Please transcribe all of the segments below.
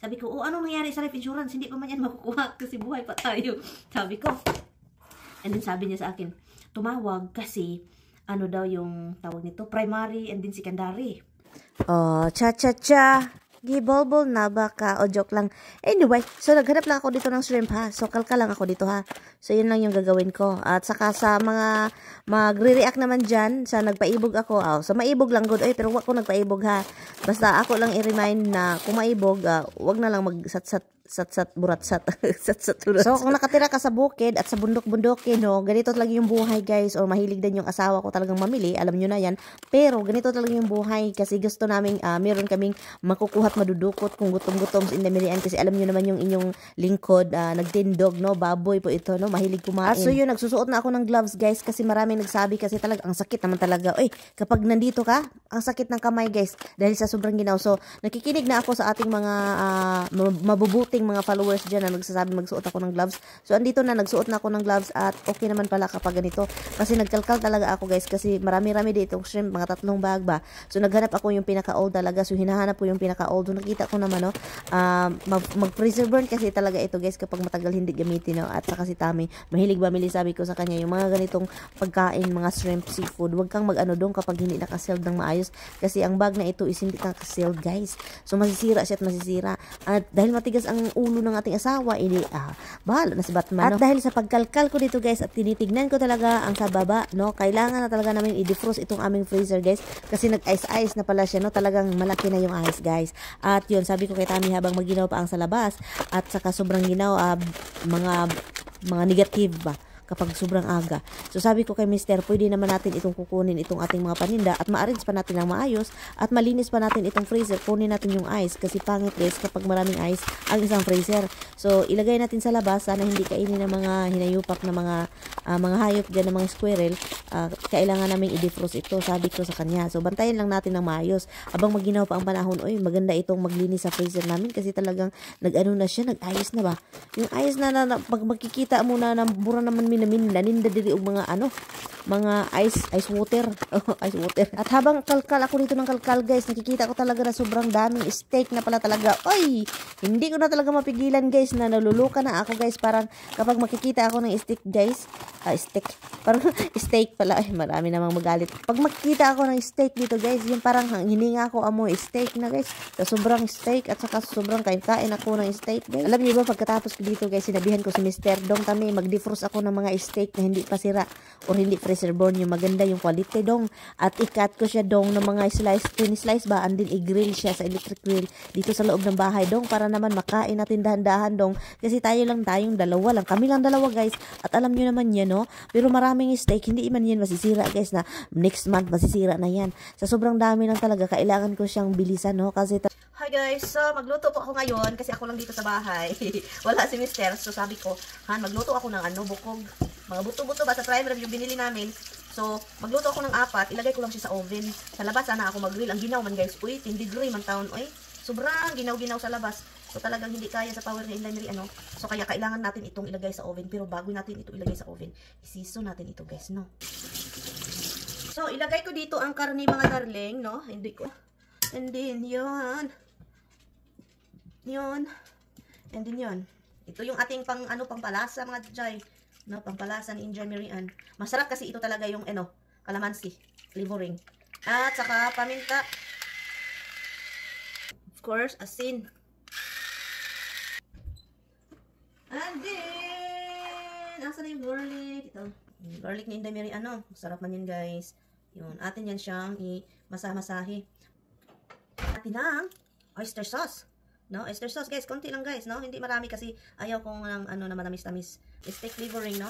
Sabi ko, oh, anong nangyari sa life insurance? Hindi pa man yan makukuha kasi buhay pa tayo. Sabi ko. And then sabi niya sa akin, tumawag kasi, ano daw yung tawag nito, primary and then secondary. Oh, cha-cha-cha. Gibolbol na baka o joke lang. Anyway, so naghanap lang ako dito ng shrimp ha. So kalka lang ako dito ha. So yun lang yung gagawin ko. At saka sa mga magre-react naman dyan, sa nagpaibog ako. Oh, so maibog lang good. Ay, pero wag ko nagpaibog ha. Basta ako lang i-remind na kung maibog, wag na lang magsat-sat buratsat. Satsat buratsat. So kung nakatira ka sa bukid at sa bundok-bundokin, no, ganito talaga yung buhay guys. Or mahilig din yung asawa ko talagang mamili, alam nyo na yan. Pero ganito talaga yung buhay kasi gusto namin, meron kaming makukuha at madudukot kung gutom-gutom sa indamirian. Kasi alam nyo naman yung inyong lingkod, nagtindog, no, baboy po ito, no, mahilig kumain. So yun, nagsusuot na ako ng gloves guys kasi maraming nagsabi kasi talaga ang sakit naman talaga. Uy, kapag nandito ka, ang sakit ng kamay guys dahil sa sobrang ginaw. So nakikinig na ako sa ating mga mabubuting mga followers dyan na nagsasabi magsuot ako ng gloves. So andito na, nagsuot na ako ng gloves at okay naman pala kapag ganito. Kasi nagkalkal talaga ako guys kasi marami-rami dito shrimp, mga 3 bag ba. So naghanap ako yung pinaka-old talaga. So hinahanap ko yung pinaka-old. So nakita ko naman, no, mag-freezer burn kasi talaga ito guys kapag matagal hindi gamitin, no. At saka si Tami, mahilig bumili, sabi ko sa kanya, yung mga ganitong pagkain, mga shrimp, seafood, wag kang mag-ano dong kapag hindi nakasealed ng maayos. Kasi ang bag na ito is hindi nakasealed guys. So masisira siya at masisira. At dahil matigas ang ulo ng ating asawa, bahala na si Batman, no? At dahil sa pagkalkal ko dito guys at tinitignan ko talaga ang sa baba, no, kailangan na talaga namin i-defrost itong aming freezer guys kasi nag-ice-ice na pala siya, no, talagang malaki na yung ice guys. At yun, sabi ko kay Tami habang maginaw pa ang sa labas at saka sobrang ginaw, mga negative ba kapag sobrang aga. So sabi ko kay Mister, pwede naman natin itong kukunin itong ating mga paninda at ma-arrange pa natin ng maayos at malinis pa natin itong freezer. Kunin natin yung ice kasi pangit guys kapag maraming ice ang isang freezer. So ilagay natin sa labas, sana hindi kainin ng mga hinayupak na mga hayop dyan, ng mga squirrel. Kailangan namin i-defrost ito, sabi ko sa kanya. So bantayan lang natin ng maayos habang maginaw pa ang panahon. Oy, maganda itong maglinis sa freezer namin kasi talagang nag-ano na siya, nag-ayos na ba? Yung ice na pag makikita mo na bura naman naninda diri og mga ice water. Ice water. At habang kalkal ako dito ng kalkal guys, nakikita ko talaga na sobrang daming steak na pala talaga. Oy, hindi ko na talaga mapigilan guys na naluluka na ako guys. Parang kapag makikita ako ng steak guys, parang steak pala, ay marami namang magalit. Pag makikita ako ng steak dito guys, yung parang hininga ko amoy steak na guys. Sa sobrang steak at saka sobrang kain ako ng steak guys. Alam niyo ba, pagkatapos ko dito guys, sinabihan ko si Mr. Dong, Tami, mag-defrost ako ng mga steak na hindi pa sira or hindi freezer born, yung maganda yung quality dong. At i-cut ko siya dong ng mga slice ba, and then i-grill siya sa electric grill dito sa loob ng bahay dong para naman makain natin dahan-dahan dong. Kasi tayong dalawa lang. Kami lang dalawa guys. At alam nyo naman yan, no? Pero maraming steak, hindi man yan masisira guys na next month masisira na yan. Sa sobrang dami lang talaga, kailangan ko siyang bilisan, no? Kasi hi guys, so magluto po ako ngayon kasi ako lang dito sa bahay. Wala si Mister. So sabi ko, magluto ako ng bukog. Mga buto-buto ba sa primer yung binili namin. So magluto ako ng 4, ilagay ko lang siya sa oven. Sa labas sana ako mag-grill. Ang ginaw man guys, 10 degree man taon. Sobrang ginaw-ginaw sa labas. So talagang hindi kaya sa power ni Inday. So kaya kailangan natin itong ilagay sa oven. Pero bago natin ito ilagay sa oven, isiso natin ito guys, no? So ilagay ko dito ang karne mga darling, no? Hindi ko. And then yun. And then yun. Ito yung ating pampalasa mga jay. No, pampalasa ni Inday Marian. Masarap kasi ito talaga yung calamansi flavoring. At saka paminta. Of course, asin. And then asa na yung garlic? Ito. Garlic ni Inday Marian, masarap man yan guys. Yun, atin yan siyang i-masa-masahi. Atin ang oyster sauce. No, oyster sauce guys, konti lang guys, no? Hindi marami kasi ayaw kong na matamis-tamis. Steak flavoring, no?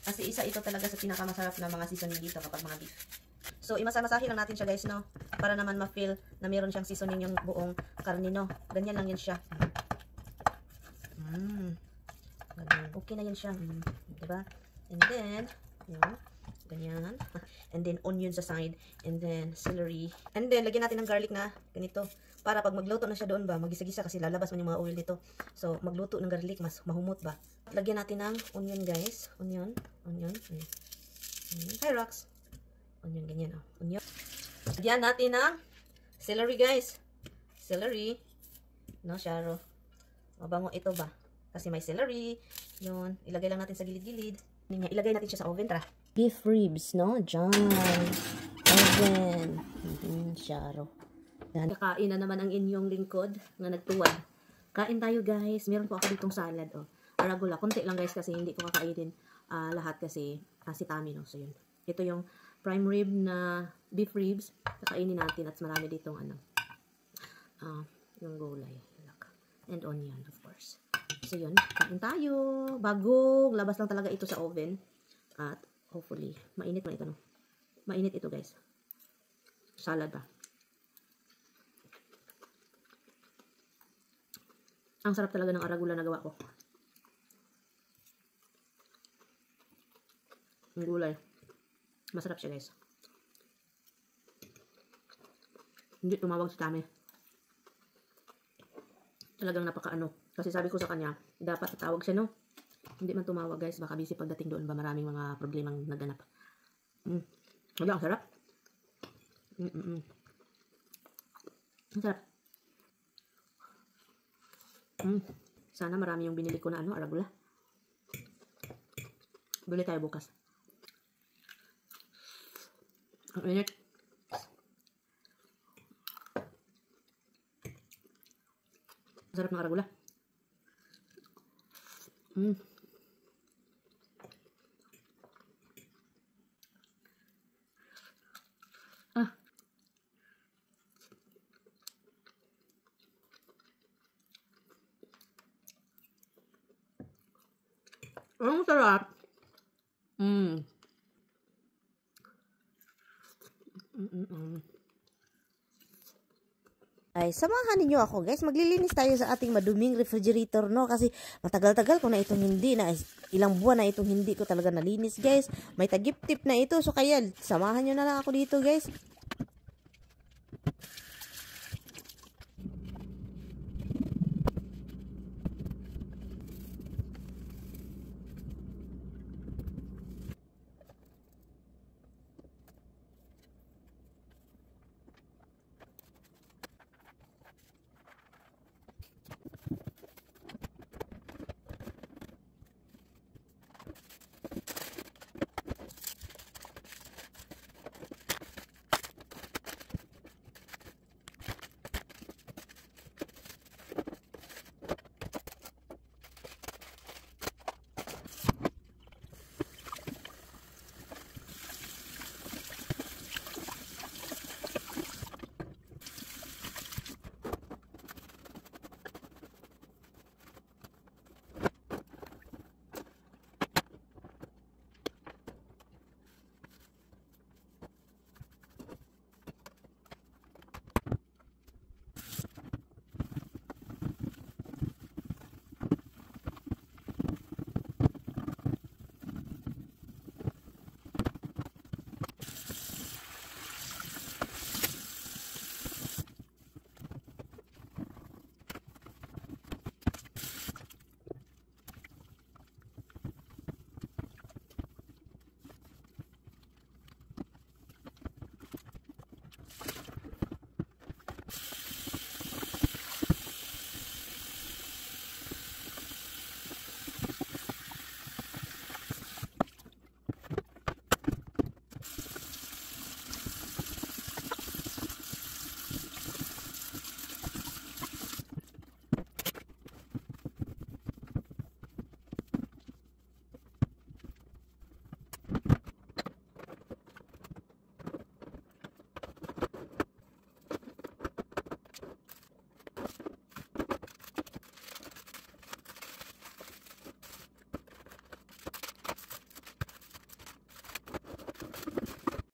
Kasi isa ito talaga sa pinakamasarap na mga seasoning dito kapag mga beef. So, imasa-masahin lang natin siya guys, no? Para naman ma-feel na meron siyang seasoning yung buong karne, no? Ganyan lang yan siya. Okay na yan siya. Diba? And then, yun. Ganyan. And then, onion sa side. And then, celery. And then, lagyan natin ng garlic na ganito. Para pag magluto na siya doon ba, magisa-gisa kasi lalabas man yung mga oil dito. So, magluto ng garlic, mas mahumot ba. Lagyan natin ng onion guys. Onion. Hi, Rox. Onion, ganyan, onion. Lagyan natin ng celery guys. Celery. No, Sharo. Mabango ito ba? Kasi may celery. Yun. Ilagay lang natin sa gilid-gilid. Ilagay natin siya sa oven, tara. Beef ribs, no? Diyan. Oven. Syaro. Kakain na naman ang inyong lingkod na nagtuwad. Kain tayo, guys. Meron po ako ditong salad, oh. Arugula. Kunti lang, guys, kasi hindi ko kakainin lahat kasi si Tami, no? So, yun. Ito yung prime rib na beef ribs. Kakainin natin at marami ditong yung gulay. And onion, of course. So, yun. Kain tayo. Bagong labas lang talaga ito sa oven. At, hopefully, mainit man ito, no? Mainit ito, guys. Salad ba? Ang sarap talaga ng arugula na gawa ko. Ang gulay. Masarap siya, guys. Hindi tumawag si Tami. Talagang napaka-ano. Kasi sabi ko sa kanya, dapat tatawag siya, no? Hindi man tumawag, guys. Baka busy pagdating doon ba maraming mga problemang naganap. Wala, ang sarap. Ang sarap. Sana marami yung binili ko na arugula. Bili tayo bukas. Ang init. Sarap ng arugula. Ang sarap. Ay, samahan ninyo ako, guys. Maglilinis tayo sa ating maduming refrigerator, no? Kasi matagal-tagal ko na itong hindi na, ilang buwan na itong hindi ko talaga nalinis, guys. May tagip-tip na ito. So, kaya, samahan nyo na lang ako dito, guys.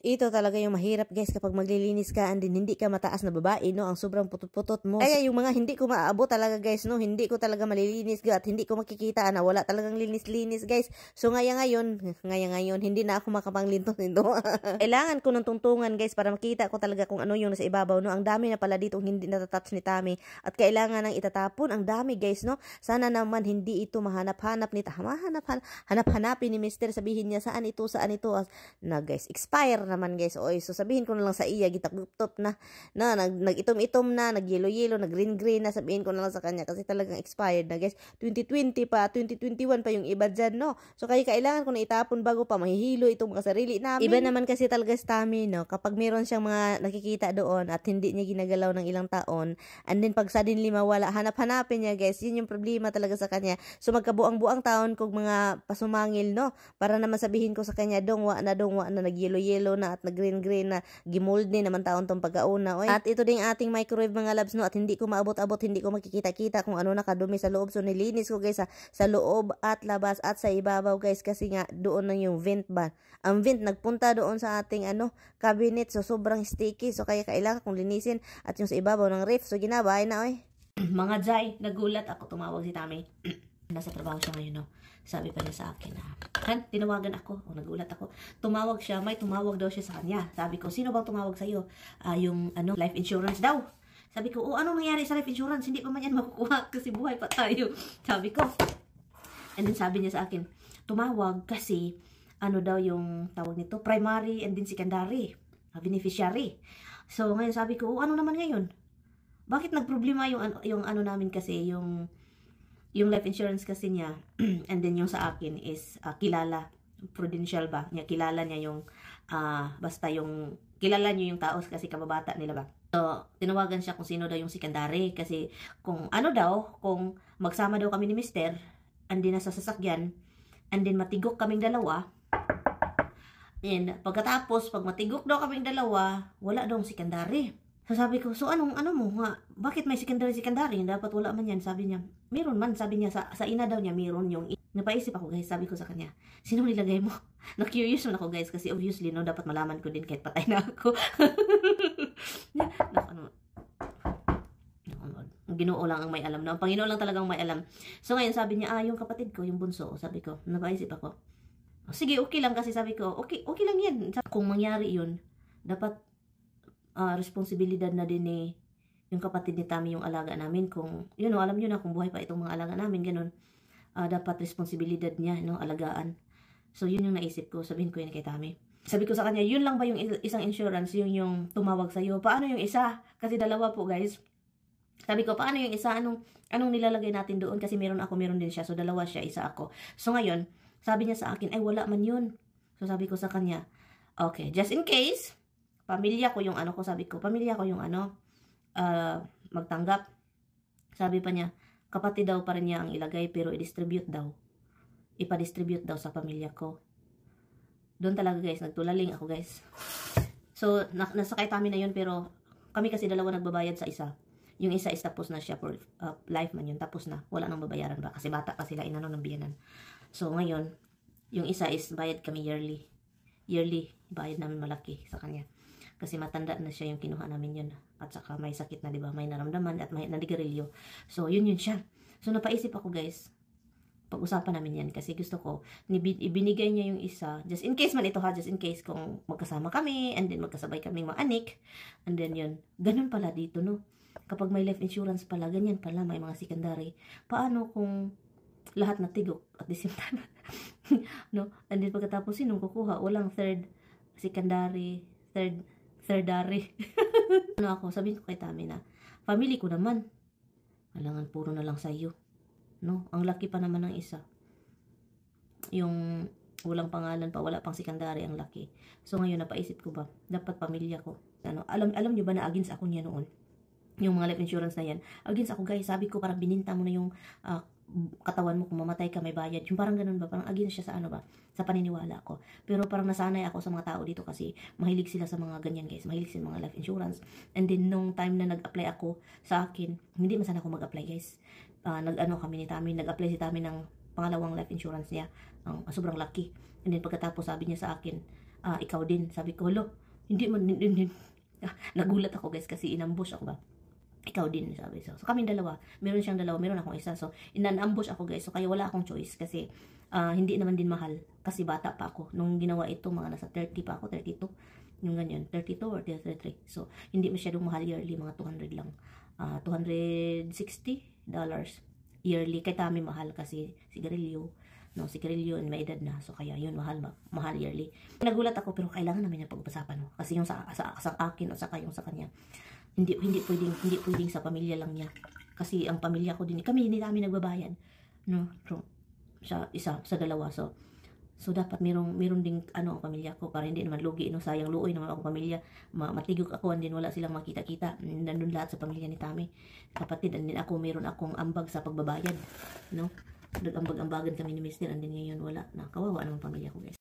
Ito talaga yung mahirap, guys, kapag maglilinis ka and din hindi ka mataas na babae, no? Ang sobrang putot-putot mo. Kaya yung mga hindi ko maaabot talaga, guys, no? Hindi ko talaga malilinis at hindi ko makikita na wala talagang linis-linis, guys. So ngayon, hindi na ako makapanglintos nito. Kailangan ko ng tungtungan, guys, para makita ko talaga kung ano yung nasa ibabaw, no? Ang dami na pala dito hindi natatouch ni Tami at kailangan nang itatapon. Ang dami, guys, no? Sana naman hindi ito mahanap-hanap ni Tami. Hanap-hanapin ni Mr. Sabihin niya saan ito. Na, guys, expire naman guys. Oy, so sabihin ko na lang sa iya, gitakuptop na nag-itom-itom na, nag-yellow-yellow, nag-green-green na, sabihin ko na lang sa kanya kasi talagang expired na guys. 2020 pa, 2021 pa yung iba dyan, no? So kaya kailangan ko na itapon bago pa mahihilo itong mga sarili namin. Iba naman kasi talaga Stami, no? Kapag meron siyang mga nakikita doon at hindi niya ginagalaw ng ilang taon, and then pag suddenly mawala, hanap-hanapin niya guys, yun yung problema talaga sa kanya. So magkabuang-buang taon kog mga pasumangil, no? Para naman sabihin ko sa kanya, dongwa na nag-yellow-yellow na at nag-green-green na, gimold ni naman taon tong pagkauna. Oy. At ito din ating microwave mga labs, no? At hindi ko maabot-abot, hindi ko makikita-kita kung ano nakadumi sa loob. So nilinis ko guys sa loob at labas at sa ibabaw guys, kasi nga doon na yung vent ba. Ang vent nagpunta doon sa ating cabinet, so sobrang sticky. So kaya kailangan kong linisin at yung sa ibabaw ng ref. So ginabay na oy. Mga Jai, nagulat ako, tumawag si Tami. Nasa trabaho siya ngayon, no? Sabi pa niya sa akin na, tinawagan ako. O, nagulat ako. Tumawag siya, may tumawag daw siya sa kanya. Sabi ko, sino bang tumawag sa'yo? Yung life insurance daw. Sabi ko, anong nangyari sa life insurance? Hindi pa man yan makukuha kasi buhay pa tayo. Sabi ko. And then sabi niya sa akin, tumawag kasi, daw yung tawag nito, primary and then secondary, beneficiary. So, ngayon sabi ko, ano naman ngayon? Bakit nagproblema yung namin kasi, yung life insurance kasi niya, and then yung sa akin is kilala, Prudential ba? Kilala niya yung, basta yung, kilala niyo yung tao kasi kababata nila ba? So, tinawagan siya kung sino daw yung secondary, kasi kung kung magsama daw kami ni Mister, and then nasa sasakyan, and then matigok kaming dalawa, and pagkatapos, pag matigok daw kaming dalawa, wala daw secondary. So sabi ko, so ano mo nga, bakit may secondary? Dapat wala man yan. Sabi niya, meron man. Sabi niya, sa ina daw niya, meron yung, napaisip ako guys, sabi ko sa kanya, sino nilagay mo? Na-curious man ako guys, kasi obviously, no, dapat malaman ko din kahit patay na ako. Ang Ginoo lang ang may alam, no? Ang Panginoon lang talagang may alam. So ngayon sabi niya, yung kapatid ko, yung bunso, sabi ko, napaisip ako, sige, okay lang, kasi sabi ko, okay lang yan. Kung mangyari yun, dapat responsibilidad na din yung kapatid ni Tami yung alaga namin. Kung, alam nyo na kung buhay pa itong mga alaga namin, ganun. Dapat responsibilidad niya, alagaan. So, yun yung naisip ko. Sabihin ko yun kay Tami. Sabi ko sa kanya, yun lang ba yung isang insurance, yung tumawag sa'yo? Paano yung isa? Kasi dalawa po, guys. Sabi ko, paano yung isa? Anong nilalagay natin doon? Kasi meron din siya. So, dalawa siya, isa ako. So, ngayon, sabi niya sa akin, ay, wala man yun. So, sabi ko sa kanya, okay, just in case, pamilya ko yung sabi ko, pamilya ko yung magtanggap. Sabi pa niya, kapatid daw pa rin niya ang ilagay, pero i-distribute daw. Ipa-distribute daw sa pamilya ko. Doon talaga guys, nagtulaling ako guys. So, nasakay kami na yun, pero kami kasi dalawa nagbabayad sa isa. Yung isa is tapos na siya for life man yun, tapos na. Wala nang babayaran ba? Kasi bata pa sila, ng biyanan. So, ngayon, yung isa is bayad kami yearly. Yearly, bayad namin malaki sa kanya. Kasi matanda na siya yung kinuha namin yun. At saka may sakit na, di ba? May naramdaman at may nadigarilyo. So, yun siya. So, napaisip ako, guys. Pag-usapan namin yan. Kasi gusto ko, ibinigay niya yung isa. Just in case man ito ha. Just in case kung magkasama kami. And then magkasabay kaming maanik. And then yun. Ganun pala dito, no? Kapag may life insurance pala, ganyan pala. May mga secondary. Paano kung lahat natigok at the same time? No? And then pagkatapos, sinong kukuha? Walang secondary, thirdary. Ako, sabihin ko kay Tami na, family ko naman. Alangan, puro na lang sa iyo. No? Ang laki pa naman ng isa. Yung walang pangalan pa, wala pang secondary, ang laki. So ngayon, napaisip ko ba, dapat pamilya ko. Alam nyo ba na against ako niya noon? Yung mga life insurance na yan. Against ako guys, sabi ko parang bininta mo na yung katawan mo, kung mamatay ka may bayad. Yung parang ganun ba, parang against siya sa sa paniniwala ko. Pero parang nasanay ako sa mga tao dito kasi mahilig sila sa mga ganyan guys, mahilig sila sa mga life insurance. And then nung time na nag-apply ako sa akin, hindi man sana ako mag-apply guys. Kami ni Tami, nag-apply si Tami ng pangalawang life insurance niya, sobrang lucky. And then pagkatapos sabi niya sa akin, ikaw din. Sabi ko, hindi man, nagulat ako guys kasi inambush ako ba. Ikaw din, sabi. So kaming dalawa. Meron siyang dalawa, meron akong isa. So, inan-ambush ako, guys. So, kaya wala akong choice. Kasi, hindi naman din mahal. Kasi bata pa ako. Nung ginawa ito, mga nasa 30 pa ako, 32. Yung ganyan, 32 or 33. So, hindi masyadong mahal yearly. Mga 200 lang. $260 yearly. Kaya Tami mahal kasi sigarilyo. No, si Kirilyo may edad na. So kaya yun, mahal yearly. Nagulat ako pero kailangan namin yung pag-usapan, no. Kasi yung sa akin o saka yung sa kanya, hindi pwedeng sa pamilya lang niya. Kasi ang pamilya ko din, kami hindi namin nagbabayad, no. Sa dalawa. So dapat meron ding ang pamilya ko para hindi naman lugi, no. Sayang luoy naman ako pamilya. Matigok ako, and then wala silang makita-kita. Nandun lahat sa pamilya ni Tami. Kapatid, and then meron akong ambag sa pagbabayad, no. Nag-ambag-ambagan kami ni Mister, and then ngayon wala na. Kawawa naman pamilya ko, guys.